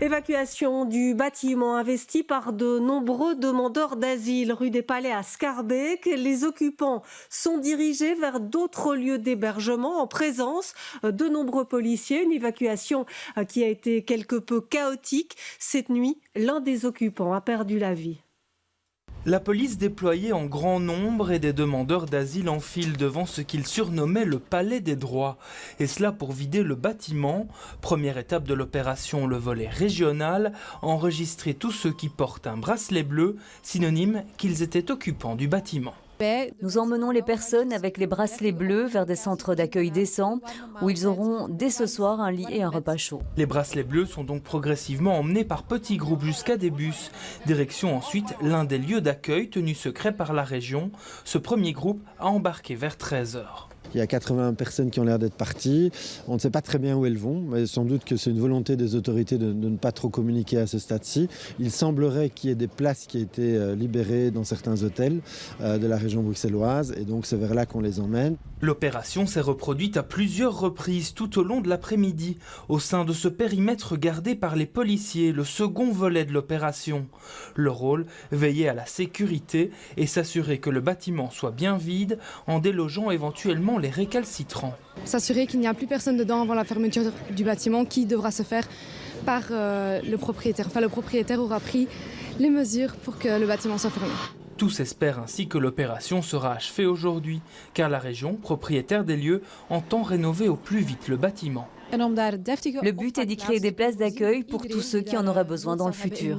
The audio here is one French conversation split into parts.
Évacuation du bâtiment investi par de nombreux demandeurs d'asile rue des Palais à Scarbeck. Les occupants sont dirigés vers d'autres lieux d'hébergement en présence de nombreux policiers. Une évacuation qui a été quelque peu chaotique. Cette nuit, l'un des occupants a perdu la vie. La police déployée en grand nombre et des demandeurs d'asile enfilent devant ce qu'ils surnommaient le palais des droits. Et cela pour vider le bâtiment. Première étape de l'opération, le volet régional, enregistrer tous ceux qui portent un bracelet bleu, synonyme qu'ils étaient occupants du bâtiment. Nous emmenons les personnes avec les bracelets bleus vers des centres d'accueil décents où ils auront dès ce soir un lit et un repas chaud. Les bracelets bleus sont donc progressivement emmenés par petits groupes jusqu'à des bus. Direction ensuite l'un des lieux d'accueil tenus secrets par la région. Ce premier groupe a embarqué vers 13h. Il y a 80 personnes qui ont l'air d'être parties. On ne sait pas très bien où elles vont, mais sans doute que c'est une volonté des autorités de ne pas trop communiquer à ce stade-ci. Il semblerait qu'il y ait des places qui aient été libérées dans certains hôtels de la région bruxelloise, et donc c'est vers là qu'on les emmène. L'opération s'est reproduite à plusieurs reprises tout au long de l'après-midi, au sein de ce périmètre gardé par les policiers, le second volet de l'opération. Leur rôle, veiller à la sécurité et s'assurer que le bâtiment soit bien vide en délogeant éventuellement les récalcitrants. S'assurer qu'il n'y a plus personne dedans avant la fermeture du bâtiment qui devra se faire par le propriétaire. Enfin, le propriétaire aura pris les mesures pour que le bâtiment soit fermé. Tous espèrent ainsi que l'opération sera achevée aujourd'hui, car la région, propriétaire des lieux, entend rénover au plus vite le bâtiment. Le but est d'y créer des places d'accueil pour tous ceux qui en auraient besoin dans le futur.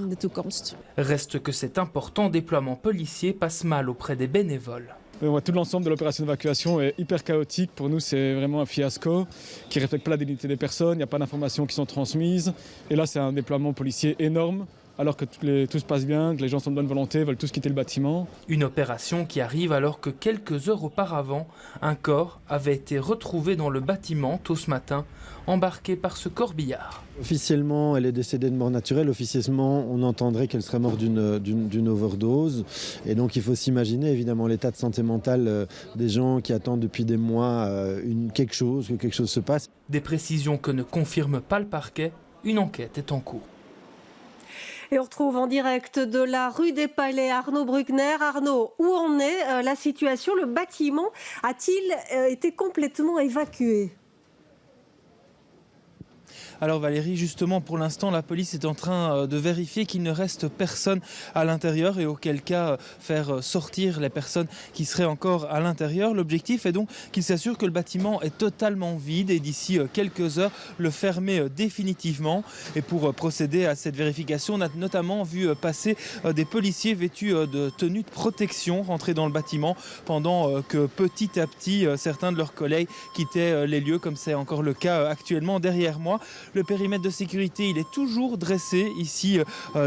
Reste que cet important déploiement policier passe mal auprès des bénévoles. Tout l'ensemble de l'opération d'évacuation est hyper chaotique. Pour nous, c'est vraiment un fiasco qui ne reflète pas la dignité des personnes. Il n'y a pas d'informations qui sont transmises. Et là, c'est un déploiement policier énorme, alors que tout se passe bien, que les gens sont de bonne volonté, veulent tous quitter le bâtiment. Une opération qui arrive alors que quelques heures auparavant, un corps avait été retrouvé dans le bâtiment tôt ce matin, embarqué par ce corbillard. Officiellement, elle est décédée de mort naturelle. Officieusement, on entendrait qu'elle serait morte d'une overdose. Et donc, il faut s'imaginer évidemment l'état de santé mentale des gens qui attendent depuis des mois que quelque chose se passe. Des précisions que ne confirme pas le parquet. Une enquête est en cours. Et on retrouve en direct de la rue des Palais Arnaud Bruckner. Arnaud, où en est la situation? Le bâtiment a-t-il été complètement évacué? Alors Valérie, justement pour l'instant la police est en train de vérifier qu'il ne reste personne à l'intérieur et auquel cas faire sortir les personnes qui seraient encore à l'intérieur. L'objectif est donc qu'il s'assure que le bâtiment est totalement vide et d'ici quelques heures le fermer définitivement. Et pour procéder à cette vérification, on a notamment vu passer des policiers vêtus de tenues de protection rentrer dans le bâtiment pendant que petit à petit certains de leurs collègues quittaient les lieux, comme c'est encore le cas actuellement derrière moi. Le périmètre de sécurité, il est toujours dressé ici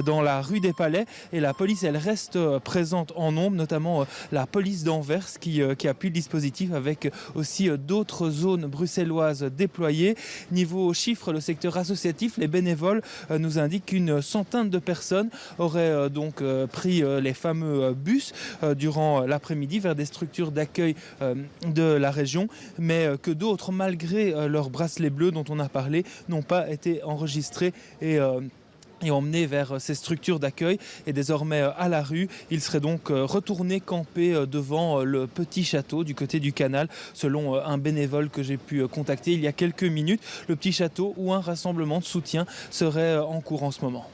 dans la rue des Palais et la police, elle reste présente en nombre, notamment la police d'Anvers qui appuie le dispositif avec aussi d'autres zones bruxelloises déployées. Niveau chiffres, le secteur associatif, les bénévoles nous indiquent qu'une centaine de personnes auraient donc pris les fameux bus durant l'après-midi vers des structures d'accueil de la région, mais que d'autres, malgré leurs bracelets bleus dont on a parlé, n'ont pas été enregistrés et emmenés vers ces structures d'accueil. Et désormais à la rue, ils seraient donc retournés camper devant le petit château du côté du canal, selon un bénévole que j'ai pu contacter il y a quelques minutes. Le petit château où un rassemblement de soutien serait en cours en ce moment.